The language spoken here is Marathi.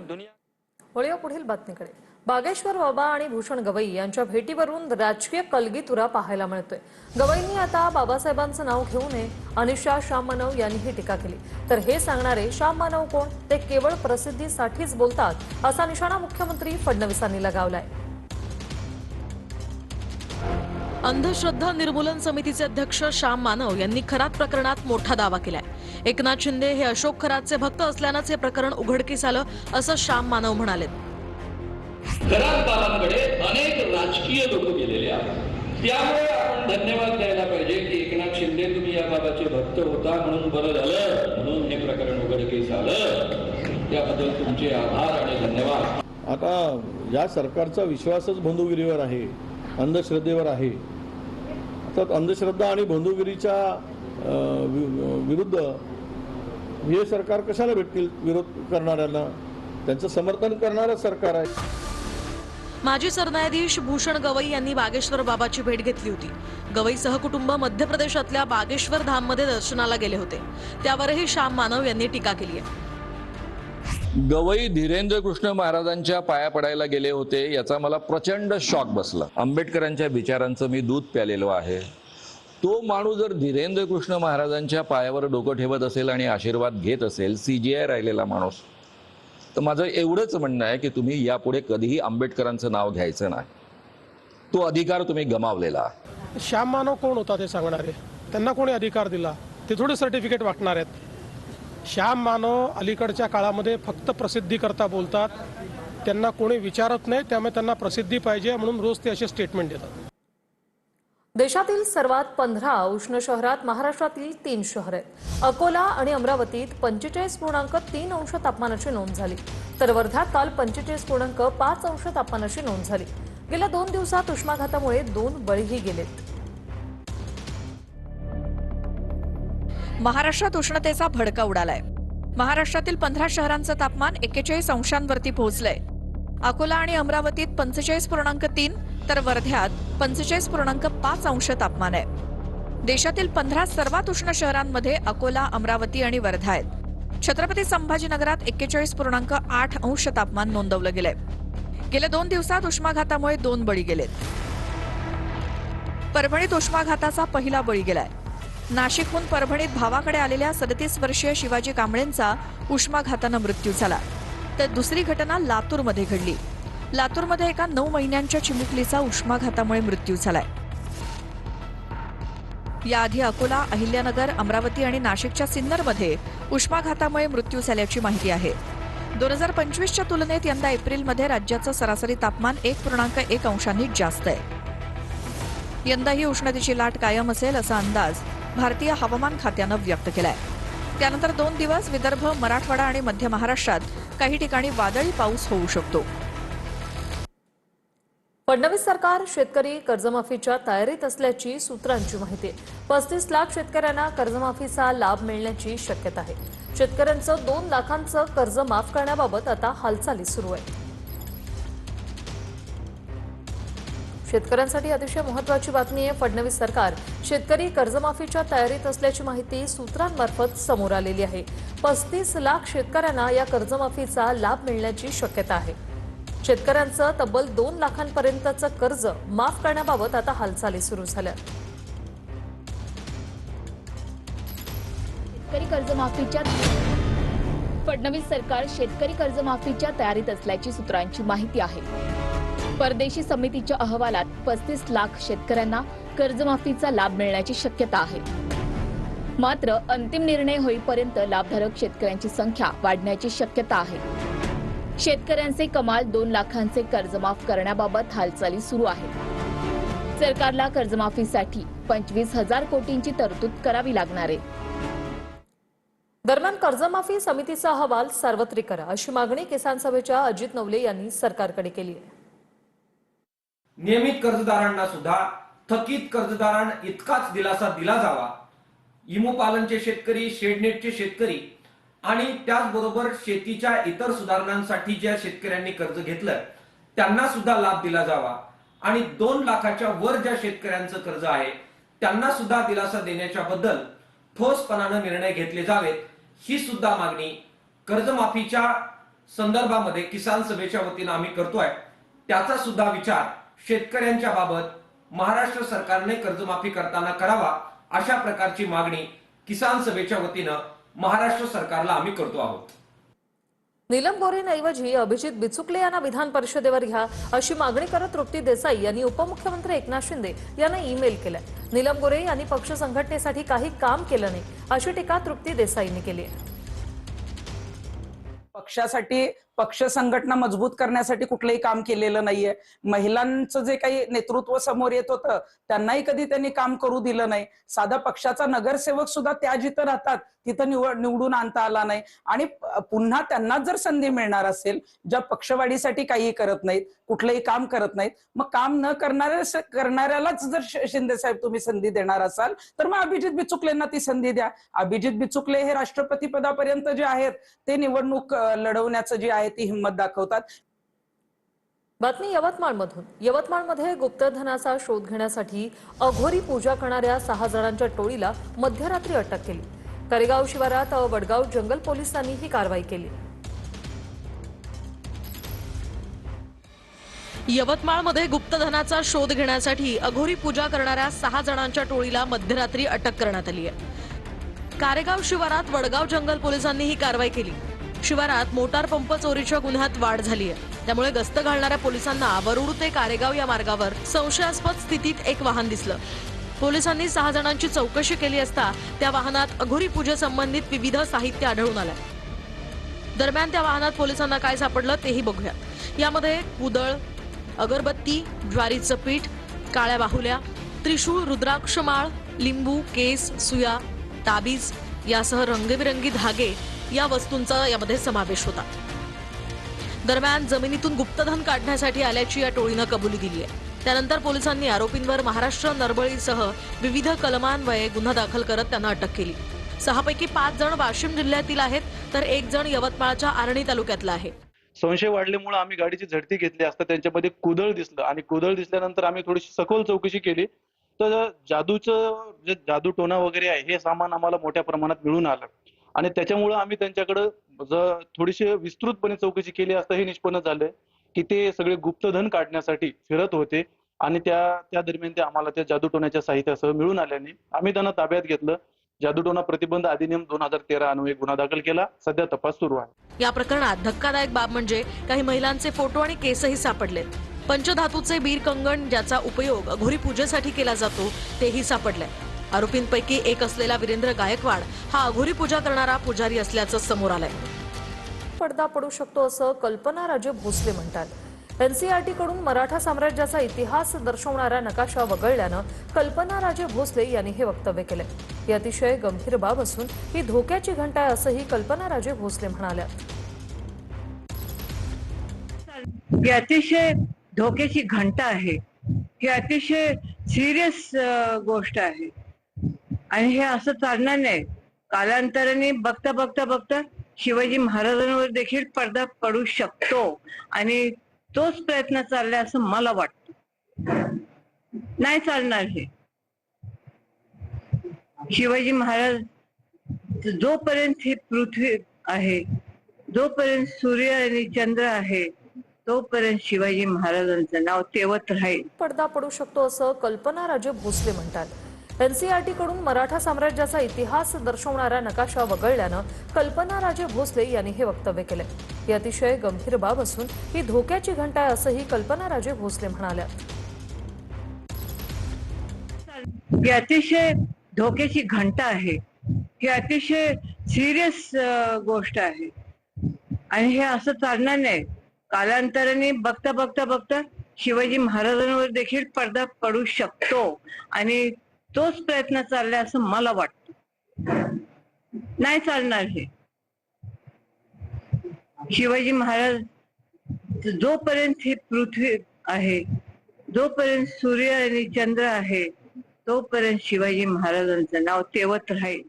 दुनिया वळूया पुढील बातमीकडे। बागेश्वर बाबा आणि भूषण गवई यांच्या भेटीवरून राजकीय कलगीतुरा पाहायला मिळतोय। गवईंनी आता बाबासाहेबांचं नाव घेऊ नये अनिशा श्याम मानव यांनीही टीका केली। तर हे सांगणारे श्याम मानव कोण? ते केवळ प्रसिद्धीसाठीच बोलतात असा निशाणा मुख्यमंत्री फडणवीसांनी लगावलाय। अंधश्रद्धा निर्मूलन समितीचे अध्यक्ष श्याम मानव यांनी खरात प्रकरणात मोठा दावा केलाय। एकनाथ शिंदे हे अशोक खरातचे भक्त असल्यानंच हे प्रकरण उघडकीस आलं असं श्याम मानव म्हणाले। खरात बाबांकडे अनेक राजकीय लोक गेलेले आहेत, त्यामुळे आपण धन्यवाद द्यायला पाहिजे की एकनाथ शिंदे तुम्ही या बाबाचे भक्त होता म्हणून बरं झालं, म्हणून हे प्रकरण उघडकीस आलं, त्याबद्दल तुमचे आभार आणि धन्यवाद। आता या सरकारचा विश्वासच बंधुगिरीवर आहे, अंधश्रद्धेवर आहे। आता अंधश्रद्धा आणि बंधुगिरीच्या विरुद्ध हे सरकार कशाला भेटतील? विरोध करणाऱ्यांना त्यांचं समर्थन करणारं सरकार आहे। माजी सरन्यायाधीश भूषण गवई यांनी बागेश्वर बाबाची भेट घेतली होती। गवई सहकुटुंब मध्य प्रदेशातल्या बागेश्वर धाममध्ये दर्शनाला गेले होते, त्यावरही श्याम मानव यांनी टीका केली आहे। गवई धीरेंद्र कृष्ण महाराजांच्या पाया पडायला गेले होते, याचा मला प्रचंड शॉक बसला। आंबेडकरांच्या विचारांचं मी दूध प्यालेलो आहे। तो माणूस जर धीरेंद्र कृष्ण महाराजांच्या पायावर डोकं ठेवत असेल आणि आशीर्वाद घेत असेल, CGI राहिलेला माणूस, तर माझं एवढंच म्हणणं आहे की तुम्ही यापुढे कधीही आंबेडकरांचं नाव घ्यायचं नाही। तो अधिकार तुम्ही गमावलेला। श्याम मानव कोण होता ते सांगणारे? त्यांना कोणी अधिकार दिला? ते थोडे सर्टिफिकेट वाटणार आहेत। श्याम मानव अलीकडच्या काळामध्ये फक्त प्रसिद्धी करता बोलतात, त्यांना कोणी विचारत नाही, त्यामुळे त्यांना प्रसिद्धी पाहिजे म्हणून रोज ते असे स्टेटमेंट देतात। देशातील सर्वात 15 उष्ण शहरात महाराष्ट्रातील 3 शहर आहेत। अकोला आणि अमरावतीत 45.3 अंश तापमानाची नोंद झाली, तर वर्ध्यात काल 45.5 अंश तापमानाची नोंद झाली। गेल्या 2 दिवसात उष्माघातामुळे 2 बळीही गेलेत। महाराष्ट्रात उष्णतेचा भडका उडालाय। महाराष्ट्रातील 15 शहरांचं तापमान 41 अंशांवरती पोहोचलंय। अकोला आणि अमरावतीत 45.3 तर वर्ध्यात 45.5 अंश तापमान आहे। देशातील 15 सर्वात उष्ण शहरांमध्ये अकोला, अमरावती आणि वर्धा आहेत। छत्रपती संभाजीनगरात 41.8 अंश तापमान नोंदवलं गेलंय। गेल्या 2 दिवसात उष्माघातामुळे 2 बळी गेलेत। परभणीत उष्माघाताचा पहिला बळी गेलाय। नाशिकहून परभणीत भावाकडे आलेल्या 37 वर्षीय शिवाजी कांबळेंचा उष्माघातानं मृत्यू झाला, तर दुसरी घटना लातूरमध्ये घडली। लातूरमध्ये एका 9 महिन्यांच्या चिमुकलीचा उष्माघातामुळे मृत्यू झालाय। याआधी अकोला, अहिल्यानगर, अमरावती आणि नाशिकच्या सिन्नरमध्ये उष्माघातामुळे मृत्यू झाल्याची माहिती आहे। 2025च्या तुलनेत यंदा एप्रिलमध्ये राज्याचं सरासरी तापमान 1.1 अंशांनी जास्त आहे। यंदाही उष्णतेची लाट कायम असेल असा अंदाज भारतीय हवामान खात्यानं व्यक्त केलाय। त्यानंतर 2 दिवस विदर्भ, मराठवाडा आणि मध्य महाराष्ट्रात काही ठिकाणी वादळी पाऊस होऊ शकतो। फडणवीस सरकार शेतकरी कर्जमाफीच्या तयारीत असल्याची सूत्रांची माहिती आहे। 35 लाख शेतकऱ्यांना कर्जमाफीचा लाभ मिळण्याची शक्यता आहे। शेतकऱ्यांचं 2 लाखांचं कर्ज माफ करण्याबाबत आता हालचाली सुरू आहेत। शेतकऱ्यांसाठी अतिशय महत्त्वाची बातमी आहे। फडणवीस सरकार शेतकरी कर्जमाफीच्या तयारीत असल्याची माहिती सूत्रांमार्फत समोर आलेली आहे। 35 लाख शेतकऱ्यांना या कर्जमाफीचा लाभ मिळण्याची शक्यता आहे। शेतकऱ्यांचं तब्बल 2 लाखांपर्यंतचं कर्ज माफ करण्याबाबत आता हालचाली सुरू झाल्या। शेतकरी कर्जमाफीच्या फडणवीस सरकार शेतकरी कर्जमाफीच्या तयारीत असल्याची सूत्रांची माहिती आहे। परदेशी समितीच्या अहवालात 35 लाख शेतकऱ्यांना कर्जमाफीचा लाभ मिळण्याची शक्यता आहे। मात्र अंतिम निर्णय होईपर्यंत लाभधारक शेतकऱ्यांची संख्या वाढण्याची शक्यता आहे। शेतकऱ्यांचे कमाल 2 लाखांचे कर्जमाफ करण्याबाबत हालचाली सुरू आहेत। सरकारला कर्जमाफीसाठी 25,000 कोटींची तरतूद करावी लागणार आहे। दरम्यान कर्जमाफी समितीचा अहवाल सार्वत्रिक करा अशी मागणी किसान सभेच्या अजित नवले यांनी सरकारकडे केली आहे। नियमित कर्जदारांना सुद्धा थकीत कर्जदारांना इतकाच दिलासा दिला जावा। इमू पालनचे शेतकरी, शेडनेटचे शेतकरी आणि त्याचबरोबर शेतीच्या इतर सुधारणांसाठी ज्या शेतकऱ्यांनी कर्ज घेतलं त्यांना सुद्धा लाभ दिला जावा आणि 2 लाखाच्या वर ज्या शेतकऱ्यांचं कर्ज आहे त्यांना सुद्धा दिलासा देण्याच्या बद्दल ठोसपणाने निर्णय घेतले जावेत, ही सुद्धा मागणी कर्जमाफीच्या संदर्भामध्ये किसान सभेच्या वतीनं आम्ही करतोय, त्याचा सुद्धा विचार शेतकऱ्यांच्या बाबत महाराष्ट्र सरकारने कर्जमाफी करताना करावा, अशा प्रकारची मागणी किसान सभेच्या वतीनं महाराष्ट्र सरकारला आम्ही करतो आहोत. नीलम गोरेंऐवजी अभिजित बिचुकले यांना विधान परिषदेवर घ्या अशी मागणी करत तृप्ती देसाई यांनी उपमुख्यमंत्री एकनाथ शिंदे यांना ईमेल केलाय. नीलम गोरे यांनी पक्ष संघटनेसाठी काही काम केलं नाही अशी टीका तृप्ती देसाईंनी केली आहे. पक्षासाठी पक्ष संघटना मजबूत करण्यासाठी कुठलंही काम केलेलं नाहीये. महिलांचं जे काही नेतृत्व समोर येत होतं त्यांनाही कधी त्यांनी काम करू दिलं नाही. साधा पक्षाचा नगरसेवक सुद्धा त्या जिथं राहतात तिथं निवडून आणता आला नाही. आणि पुन्हा त्यांना जर संधी मिळणार असेल, ज्या पक्षवाढीसाठी काही करत नाहीत, कुठलंही काम करत नाहीत, मग काम न करणाऱ्यालाच जर शिंदे साहेब तुम्ही संधी देणार असाल तर मग अभिजित बिचुकलेंना ती संधी द्या. अभिजित बिचुकले हे राष्ट्रपती पदापर्यंत जे आहेत ते निवडणूक लढवण्याचं जे आहे ती हिंमत दाखवतात. बातमी यवतमाळमधून. यवतमाळमध्ये गुप्तधनाचा शोध घेण्यासाठी अघोरी पूजा करणाऱ्या 6 जणांच्या टोळीला मध्यरात्री अटक केली. करेगाव शिवारात वडगाव जंगल पोलिसांनी ही कारवाई केली. यवतमाळमध्ये गुप्तधनाचा शोध घेण्यासाठी अघोरी पूजा करणाऱ्या 6 जणांच्या टोळीला मध्यरात्री अटक करण्यात आली आहे. कारेगाव शिवारात वडगाव जंगल पोलिसांनी ही कारवाई केली. शिवारात मोटार पंप चोरीच्या गुन्ह्यात वाढ झाली आहे. त्यामुळे गस्त घालणाऱ्या पोलिसांना वरुड ते कारेगाव या मार्गावर संशयास्पद स्थितीत एक वाहन दिसलं. पोलिसांनी 6 जणांची चौकशी केली असता त्या वाहनात अघोरी पूजेसंबंधित विविध साहित्य आढळून आलं. दरम्यान त्या वाहनात पोलिसांना काय सापडलं तेही बघूया. यामध्ये कुदळ, अगरबत्ती, ज्वारीचं पीठ, काळ्या बाहुल्या, त्रिशूळ, रुद्राक्षमाळ, लिंबू, केस, सुया, ताबीज यासह रंगीबेरंगी धागे या वस्तूंचा यामध्ये समावेश होता. दरम्यान जमिनीतून गुप्तधन काढण्यासाठी आल्याची या टोळीनं कबुली दिली आहे. त्यानंतर पोलिसांनी आरोपींवर महाराष्ट्र नरबळीसह विविध कलमान्वये गुन्हा दाखल करत त्यांना अटक केली. 6 पैकी 5 जण वाशिम जिल्ह्यातील आहेत तर 1 जण यवतमाळच्या आर्णी तालुक्यातला आहे. संशय वाढल्यामुळे आम्ही गाडीची झडती घेतली असता त्यांच्यामध्ये कुदळ दिसलं आणि कुदळ दिसल्यानंतर आम्ही थोडीशी सखोल चौकशी केली तर जादूचं जे जादू टोना वगैरे आहे हे सामान आम्हाला मोठ्या प्रमाणात मिळून आलं आणि त्याच्यामुळे आम्ही त्यांच्याकडे थोडीशी विस्तृतपणे चौकशी केली असता हे निष्पन्न झालं की ते सगळे गुप्तधन काढण्यासाठी फिरत होते आणि त्या दरम्यान ते आम्हाला त्या जादूटोण्याच्या साहित्यासह मिळून आल्याने आम्ही त्यांना ताब्यात घेतलं. जादूटोना प्रतिबंध अधिनियम 2013 अन्वये गुन्हा दाखल केला. सध्या तपास सुरू आहे. या प्रकरणात धक्कादायक बाब म्हणजे काही महिलांचे फोटो आणि केसही सापडलेत. पंचधातूचे बीर कंगण ज्याचा उपयोग अघोरी पूजेसाठी केला जातो तेही सापडले. आरोपींपैकी एक असलेला वीरेंद्र गायकवाड हा अघोरी पूजा करणारा पुजारी असल्याचं समोर आलंय. पडदा पडू शकतो असं कल्पना राजे भोसले म्हणतात. एनसीईआरटी कडून मराठा साम्राज्याचा इतिहास दर्शवणारा नकाशा वगळल्यानं कल्पना राजे भोसले यांनी हे वक्तव्य केले. ही अतिशय गंभीर बाब असून ही धोक्याची घंटा आहे असंही कल्पना राजे भोसले म्हणाल्या. ही अतिशय धोक्याची घंटा आहे. ही अतिशय सिरियस गोष्ट आहे आणि हे असं चालणार नाही. कालांतराने बघता बघता बघता शिवाजी महाराजांवर देखील पडदा पडू शकतो आणि तोच प्रयत्न चाललाय असं मला वाटतं. नाही चालणार हे. शिवाजी महाराज जोपर्यंत ही पृथ्वी आहे, जोपर्यंत सूर्य आणि चंद्र आहे, तोपर्यंत शिवाजी महाराजांचं नाव तेवत राहील. पडदा पडू शकतो असं कल्पना राजे भोसले म्हणतात. एनसीईआरटी कडून मराठा साम्राज्याचा इतिहास दर्शवणारा नकाशा वगळल्यानं कल्पना राजे भोसले यांनी हे वक्तव्य केले. ही अतिशय गंभीर बाब असून ही धोक्याची घंटा आहे असंही कल्पना राजे भोसले म्हणाल्या. ही अतिशय धोक्याची घंटा आहे. ही अतिशय सिरियस गोष्ट आहे आणि हे असं चालणार नाही. कालांतराने बघता बघता बघता शिवाजी महाराजांवर देखील पडदा पडू शकतो आणि तोच प्रयत्न चाललाय असं मला वाटतं. नाही चालणार हे. शिवाजी महाराज जोपर्यंत ही पृथ्वी आहे, जोपर्यंत सूर्य आणि चंद्र आहे, तोपर्यंत शिवाजी महाराजांचं नाव तेवत राहील.